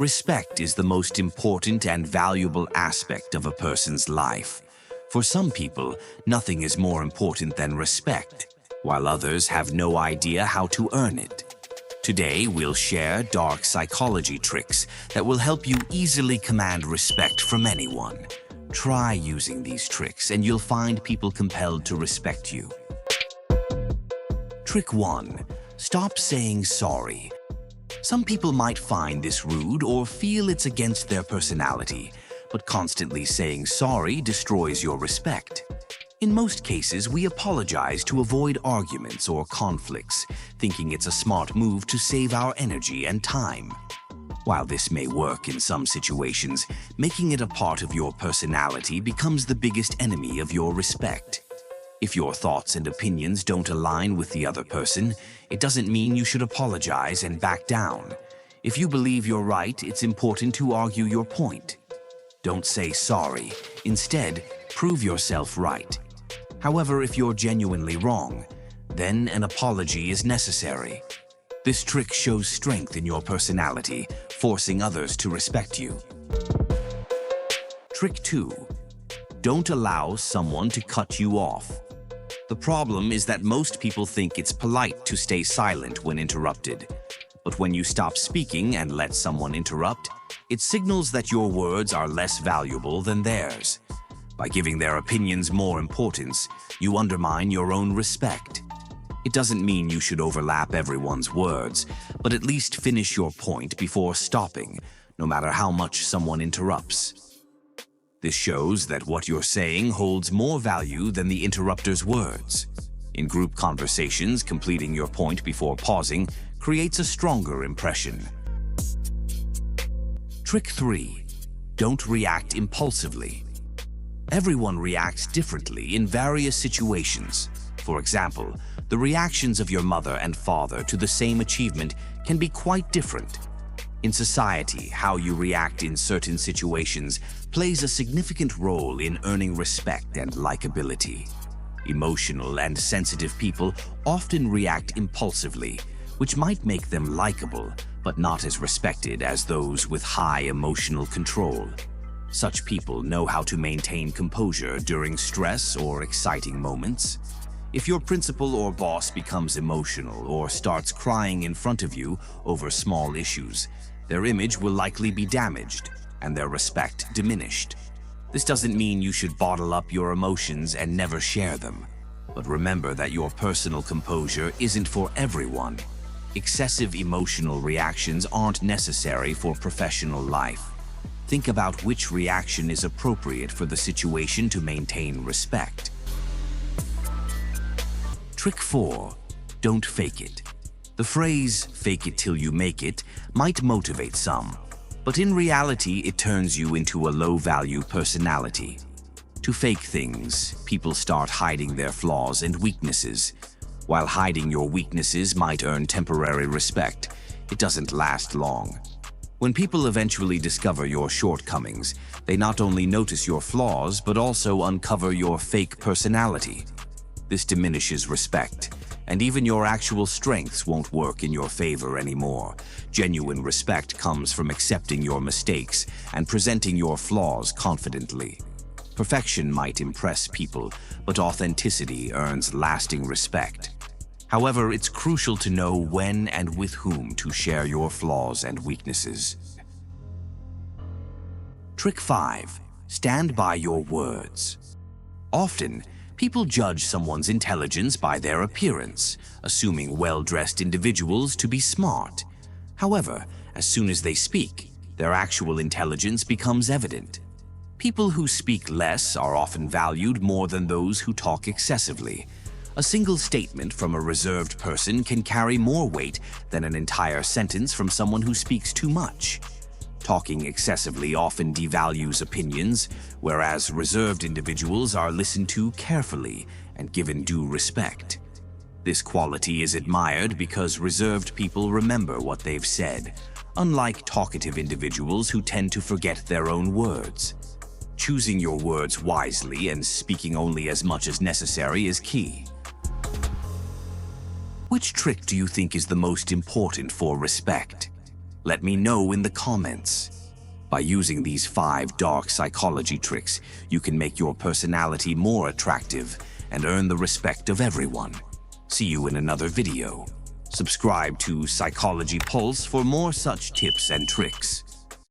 Respect is the most important and valuable aspect of a person's life. For some people, nothing is more important than respect, while others have no idea how to earn it. Today, we'll share dark psychology tricks that will help you easily command respect from anyone. Try using these tricks and you'll find people compelled to respect you. Trick 1. Stop saying sorry. Some people might find this rude or feel it's against their personality, but constantly saying sorry destroys your respect. In most cases, we apologize to avoid arguments or conflicts, thinking it's a smart move to save our energy and time. While this may work in some situations, making it a part of your personality becomes the biggest enemy of your respect. If your thoughts and opinions don't align with the other person, it doesn't mean you should apologize and back down. If you believe you're right, it's important to argue your point. Don't say sorry. Instead, prove yourself right. However, if you're genuinely wrong, then an apology is necessary. This trick shows strength in your personality, forcing others to respect you. Trick 2. Don't allow someone to cut you off. The problem is that most people think it's polite to stay silent when interrupted. But when you stop speaking and let someone interrupt, it signals that your words are less valuable than theirs. By giving their opinions more importance, you undermine your own respect. It doesn't mean you should overlap everyone's words, but at least finish your point before stopping, no matter how much someone interrupts. This shows that what you're saying holds more value than the interrupter's words. In group conversations, completing your point before pausing creates a stronger impression. Trick 3. Don't react impulsively. Everyone reacts differently in various situations. For example, the reactions of your mother and father to the same achievement can be quite different. In society, how you react in certain situations plays a significant role in earning respect and likability. Emotional and sensitive people often react impulsively, which might make them likable, but not as respected as those with high emotional control. Such people know how to maintain composure during stress or exciting moments. If your principal or boss becomes emotional or starts crying in front of you over small issues, their image will likely be damaged and their respect diminished. This doesn't mean you should bottle up your emotions and never share them. But remember that your personal composure isn't for everyone. Excessive emotional reactions aren't necessary for professional life. Think about which reaction is appropriate for the situation to maintain respect. Trick 4. Don't fake it. The phrase, "fake it till you make it," might motivate some, but in reality it turns you into a low-value personality. To fake things, people start hiding their flaws and weaknesses. While hiding your weaknesses might earn temporary respect, it doesn't last long. When people eventually discover your shortcomings, they not only notice your flaws but also uncover your fake personality. This diminishes respect, and even your actual strengths won't work in your favor anymore. Genuine respect comes from accepting your mistakes and presenting your flaws confidently. Perfection might impress people, but authenticity earns lasting respect. However, it's crucial to know when and with whom to share your flaws and weaknesses. Trick 5. Stand by your words. Often, people judge someone's intelligence by their appearance, assuming well-dressed individuals to be smart. However, as soon as they speak, their actual intelligence becomes evident. People who speak less are often valued more than those who talk excessively. A single statement from a reserved person can carry more weight than an entire sentence from someone who speaks too much. Talking excessively often devalues opinions, whereas reserved individuals are listened to carefully and given due respect. This quality is admired because reserved people remember what they've said, unlike talkative individuals who tend to forget their own words. Choosing your words wisely and speaking only as much as necessary is key. Which trick do you think is the most important for respect? Let me know in the comments. By using these 5 dark psychology tricks, you can make your personality more attractive and earn the respect of everyone. See you in another video. Subscribe to Psychology Pulse for more such tips and tricks.